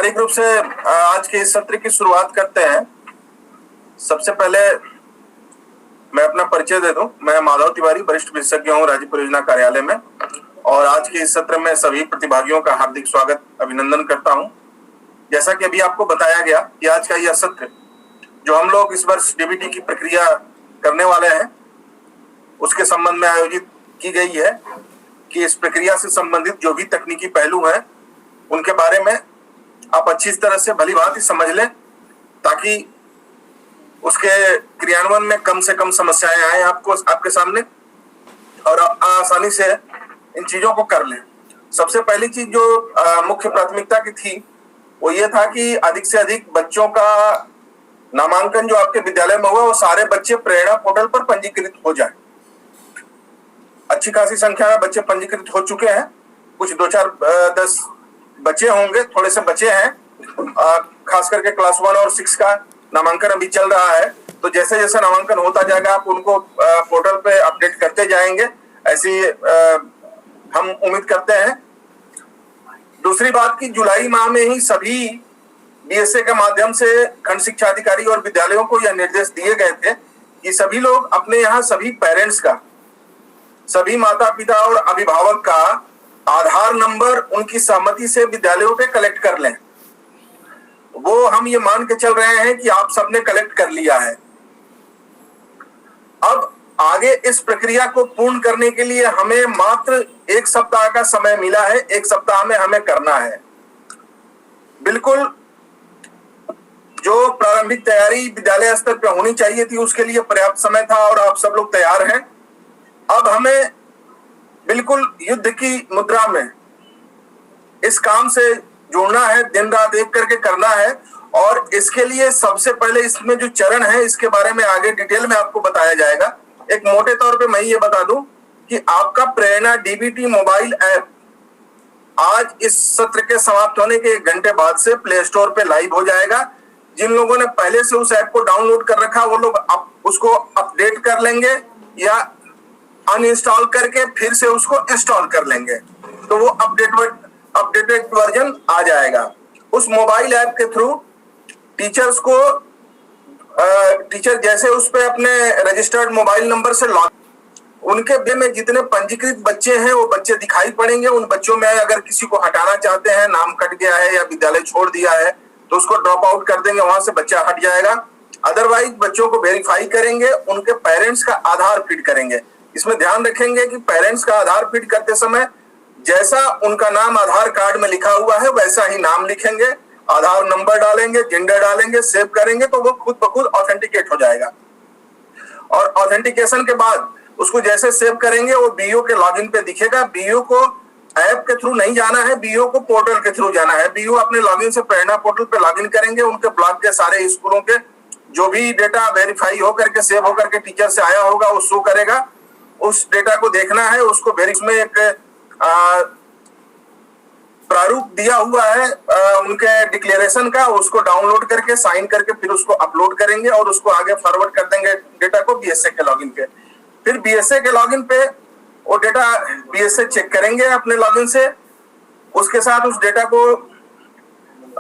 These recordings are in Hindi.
औपचारिक रूप से आज के इस सत्र की शुरुआत करते हैं। सबसे पहले मैं अपना परिचय दे दूं। मैं माधव तिवारी, वरिष्ठ विशेषज्ञ हूं राज्य परियोजना कार्यालय में, और आज के इस सत्र में सभी प्रतिभागियों का हार्दिक स्वागत, अभिनंदन करता हूं। जैसा कि अभी आपको बताया गया कि आज का यह सत्र जो हम लोग इस वर्ष डीबीटी की प्रक्रिया करने वाले हैं, उसके संबंध में आयोजित की गई है कि इस प्रक्रिया से संबंधित जो भी तकनीकी पहलू हैं उनके बारे में आप अच्छी तरह से भली भांति समझ लें, ताकि उसके क्रियान्वयन में कम से कम समस्याएं आए आपके सामने और आसानी से इन चीजों को कर लें। सबसे पहली चीज जो मुख्य प्राथमिकता की थी वो ये था कि अधिक से अधिक बच्चों का नामांकन जो आपके विद्यालय में हुआ वो सारे बच्चे प्रेरणा पोर्टल पर पंजीकृत हो जाए। अच्छी खासी संख्या में बच्चे पंजीकृत हो चुके हैं, कुछ 2-4-10 बच्चे होंगे, थोड़े से बच्चे हैं। खास करके क्लास 1 और 6 का नामांकन अभी चल रहा है, तो जैसे जैसे नामांकन होता जाएगा आप उनको पोर्टल पे अपडेट करते जाएंगे, ऐसी हम उम्मीद करते हैं। दूसरी बात की जुलाई माह में ही सभी बीएसए के माध्यम से खंड शिक्षा अधिकारी और विद्यालयों को यह निर्देश दिए गए थे कि सभी लोग अपने यहाँ सभी पेरेंट्स का, सभी माता पिता और अभिभावक का आधार नंबर उनकी सहमति से विद्यालयों पे कलेक्ट कर लें। वो हम ये मान के चल रहे हैं कि आप सबने कलेक्ट कर लिया है। अब आगे इस प्रक्रिया को पूर्ण करने के लिए हमें मात्र 1 सप्ताह का समय मिला है। 1 सप्ताह में हमें करना है। बिल्कुल जो प्रारंभिक तैयारी विद्यालय स्तर पर होनी चाहिए थी उसके लिए पर्याप्त समय था और आप सब लोग तैयार हैं। अब हमें बिल्कुल युद्ध की मुद्रा में इस काम से जुड़ना है, दिन रात एक करके करना है। और इसके लिए सबसे पहले इसमें जो चरण है इसके बारे में आगे डिटेल में आपको बताया जाएगा। एक मोटे तौर पे मैं ये बता दूं कि आपका प्रेरणा डीबीटी मोबाइल ऐप आज इस सत्र के समाप्त होने के 1 घंटे बाद से प्ले स्टोर पे लाइव हो जाएगा। जिन लोगों ने पहले से उस ऐप को डाउनलोड कर रखा वो लोग उसको अपडेट कर लेंगे या अनइंस्टॉल करके फिर से उसको इंस्टॉल कर लेंगे, तो वो अपडेटेड वर्जन आ जाएगा। उस मोबाइल ऐप के थ्रू टीचर्स को टीचर जैसे उस पे अपने रजिस्टर्ड मोबाइल नंबर से उनके बे में जितने पंजीकृत बच्चे हैं वो बच्चे दिखाई पड़ेंगे। उन बच्चों में अगर किसी को हटाना चाहते हैं, नाम कट गया है या विद्यालय छोड़ दिया है, तो उसको ड्रॉप आउट कर देंगे, वहां से बच्चा हट जाएगा। अदरवाइज बच्चों को वेरीफाई करेंगे, उनके पेरेंट्स का आधार फीड करेंगे। इसमें ध्यान रखेंगे कि पेरेंट्स का आधार फीड करते समय जैसा उनका नाम आधार कार्ड में लिखा हुआ है वैसा ही नाम लिखेंगे, आधार नंबर डालेंगे, जेंडर डालेंगे, सेव करेंगे, तो वो खुद ब खुद ऑथेंटिकेट हो जाएगा। और ऑथेंटिकेशन के बाद उसको जैसे सेव करेंगे वो बीईओ के लॉगिन पे दिखेगा। बीईओ को ऐप के थ्रू नहीं जाना है, बीईओ को पोर्टल के थ्रू जाना है। बीईओ अपने लॉगिन से प्रेरणा पोर्टल पे लॉगिन करेंगे, उनके ब्लॉक के सारे स्कूलों के जो भी डेटा वेरीफाई होकर के सेव होकर के टीचर से आया होगा वो शो करेगा। उस डेटा को देखना है, उसको उसमें एक प्रारूप दिया हुआ है उनके डिक्लेरेशन का, उसको डाउनलोड करके साइन करके फिर उसको अपलोड करेंगे और उसको आगे फॉरवर्ड कर देंगे डेटा को बीएसए के लॉगिन पे। फिर बीएसए के लॉगिन पे वो डेटा बीएसए चेक करेंगे अपने लॉगिन से, उसके साथ उस डेटा को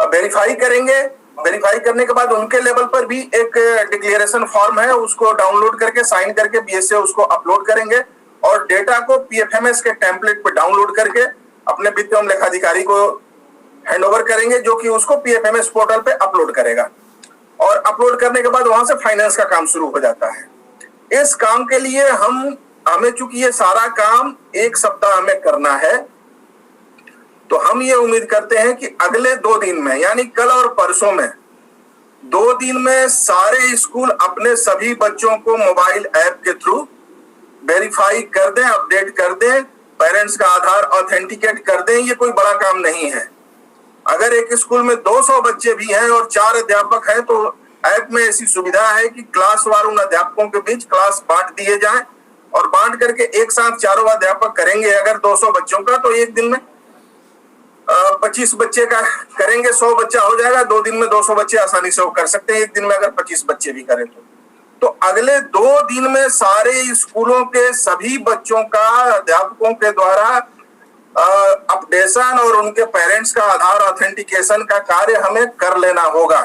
वेरीफाई करेंगे। वेरीफाई करने के बाद उनके लेवल पर भी एक डिक्लेरेशन फॉर्म है, उसको डाउनलोड करके साइन करके बीएसए उसको अपलोड करेंगे और डेटा को पीएफएमएस के टेम्पलेट पर डाउनलोड करके अपने वित्त एवं लेखाधिकारी को हैंडओवर करेंगे, जो कि उसको पीएफएमएस पोर्टल पे अपलोड करेगा। और अपलोड करने के बाद वहां से फाइनेंस का काम शुरू हो जाता है। इस काम के लिए हमें चूंकि ये सारा काम 1 सप्ताह में करना है, तो हम ये उम्मीद करते हैं कि अगले 2 दिन में, यानी कल और परसों में 2 दिन में सारे स्कूल अपने सभी बच्चों को मोबाइल ऐप के थ्रू वेरीफाई कर दें, अपडेट कर दें, पेरेंट्स का आधार ऑथेंटिकेट कर दें। ये कोई बड़ा काम नहीं है। अगर एक स्कूल में 200 बच्चे भी हैं और 4 अध्यापक हैं तो ऐप में ऐसी सुविधा है कि क्लास वार उन अध्यापकों के बीच क्लास बांट दिए जाएं और बांट करके एक साथ चारों अध्यापक करेंगे। अगर 200 बच्चों का तो एक दिन में 25 बच्चे का करेंगे, 100 बच्चा हो जाएगा। 2 दिन में 200 बच्चे आसानी से वो कर सकते हैं। एक दिन में अगर 25 बच्चे भी करें तो अगले 2 दिन में सारे स्कूलों के सभी बच्चों का अध्यापकों के द्वारा अपडेशन और उनके पेरेंट्स का आधार ऑथेंटिकेशन का कार्य हमें कर लेना होगा।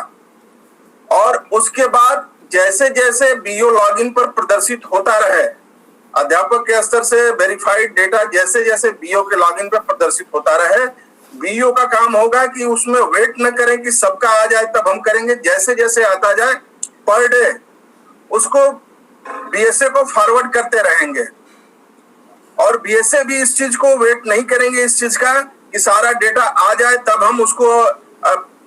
और उसके बाद जैसे जैसे बीओ लॉगिन पर प्रदर्शित होता रहे, अध्यापक के स्तर से वेरीफाइड डेटा जैसे जैसे बीओ के लॉगिन पर प्रदर्शित होता रहे, बीओ का काम होगा कि उसमें वेट न करें कि सबका आ जाए तब हम करेंगे। जैसे जैसे आता जाए पर डे उसको बीएसए को फॉरवर्ड करते रहेंगे। और बीएसए भी इस चीज को वेट नहीं करेंगे, इस चीज का कि सारा डेटा आ जाए तब हम उसको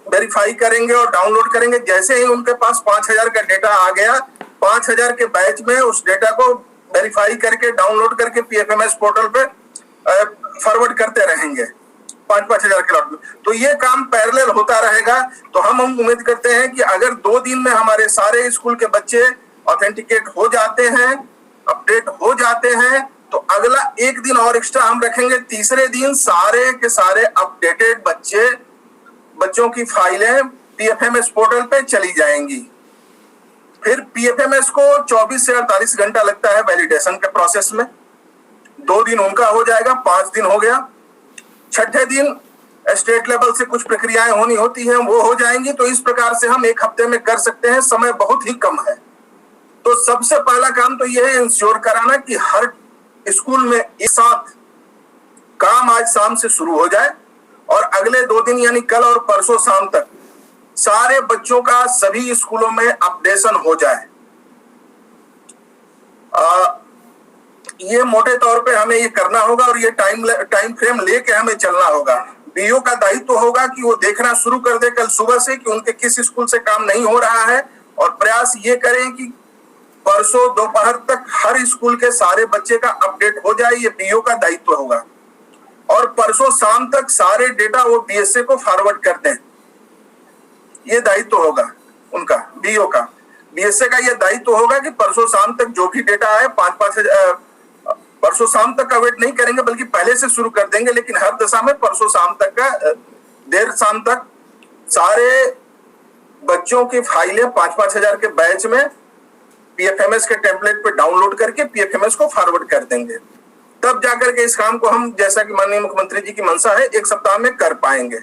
वेरीफाई करेंगे और डाउनलोड करेंगे। जैसे ही उनके पास 5000 का डेटा आ गया, 5000 के बैच में उस डेटा को वेरीफाई करके डाउनलोड करके पीएफएमएस पोर्टल पे फॉरवर्ड करते रहेंगे 5,000 के लॉट में। तो ये काम पैरेलल होता रहेगा। तो हम उम्मीद करते हैं कि अगर 2 दिन में हमारे सारे स्कूल के बच्चे ऑथेंटिकेट हो जाते हैं, अपडेट हो जाते हैं, तो अगला 1 दिन और एक्स्ट्रा हम रखेंगे। तीसरे दिन सारे के सारे अपडेटेड बच्चों की फाइलें पीएफएमएस पोर्टल पे चली जाएंगी। फिर पीएफएमएस को 24 से 48 घंटा लगता है वैलिडेशन के प्रोसेस में। 2 दिन उनका हो जाएगा, 5 दिन हो गया। छठे दिन स्टेट लेवल से कुछ प्रक्रियाएं होनी होती हैं, वो हो जाएंगी। तो इस प्रकार से हम 1 हफ्ते में कर सकते हैं, समय बहुत ही कम है। तो सबसे पहला काम तो यह है इंश्योर कराना कि हर स्कूल में एक साथ काम आज शाम से शुरू हो जाए और अगले 2 दिन यानी कल और परसों शाम तक सारे बच्चों का सभी स्कूलों में अपडेशन हो जाए। ये मोटे तौर पे हमें ये करना होगा और ये टाइम फ्रेम लेके हमें चलना होगा। बीओ का दायित्व होगा कि वो देखना शुरू कर दे कल सुबह से कि उनके किस स्कूल से काम नहीं हो रहा है, और प्रयास ये करें कि परसों दोपहर तक हर स्कूल के सारे बच्चे का अपडेट हो जाए। ये बीओ का दायित्व होगा। और परसों शाम तक सारे डेटा वो बीएसए को फॉरवर्ड कर दें, ये दायित्व होगा उनका, बीओ का। बीएसए का ये दायित्व होगा कि परसों शाम तक जो भी डेटा आए 5,000 परसों शाम तक का वेट नहीं करेंगे, बल्कि पहले से शुरू कर देंगे। लेकिन हर दशा में परसों शाम तक का देर शाम तक सारे बच्चों की फाइलें 5,000 के बैच में पीएफएमएस के टेम्पलेट पे डाउनलोड करके पीएफएमएस को फॉरवर्ड कर देंगे। तब जाकर के इस काम को हम, जैसा कि माननीय मुख्यमंत्री जी की मंशा है, 1 सप्ताह में कर पाएंगे।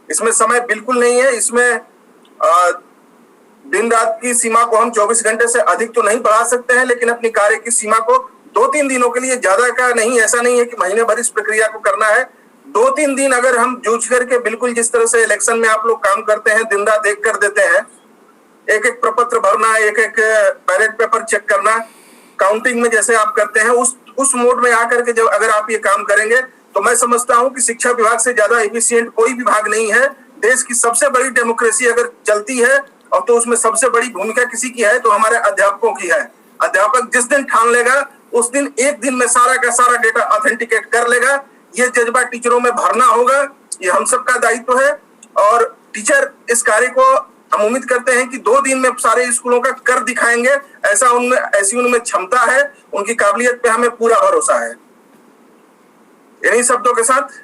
इसमें समय बिल्कुल नहीं है। इसमें दिन रात की सीमा को हम 24 घंटे से अधिक तो नहीं बढ़ा सकते हैं, लेकिन अपनी कार्य की सीमा को 2-3 दिनों के लिए, ज्यादा का नहीं, ऐसा नहीं है कि महीने भर इस प्रक्रिया को करना है। 2-3 दिन अगर हम जूझ करके, बिल्कुल जिस तरह से इलेक्शन में आप लोग काम करते हैं, दिन रात एक कर देते हैं, एक प्रपत्र भरना, एक बैलेट पेपर चेक करना, काउंटिंग में जैसे आप करते हैं, उस मोड में आकर के जब अगर आप ये काम करेंगे, तो मैं समझता हूं कि शिक्षा विभाग से ज्यादा एफिशिएंट कोई विभाग नहीं है। देश की सबसे बड़ी डेमोक्रेसी अगर चलती है और तो उसमें सबसे बड़ी भूमिका किसी की है तो हमारे अध्यापकों की है। अध्यापक जिस दिन ठान लेगा उस दिन 1 दिन में सारा का सारा डेटा ऑथेंटिकेट कर लेगा। ये जज्बा टीचरों में भरना होगा, ये हम सबका दायित्व है। और टीचर इस कार्य को हम उम्मीद करते हैं कि 2 दिन में सारे स्कूलों का कर दिखाएंगे। ऐसी उनमें क्षमता है, उनकी काबिलियत पे हमें पूरा भरोसा है। इन्हीं शब्दों के साथ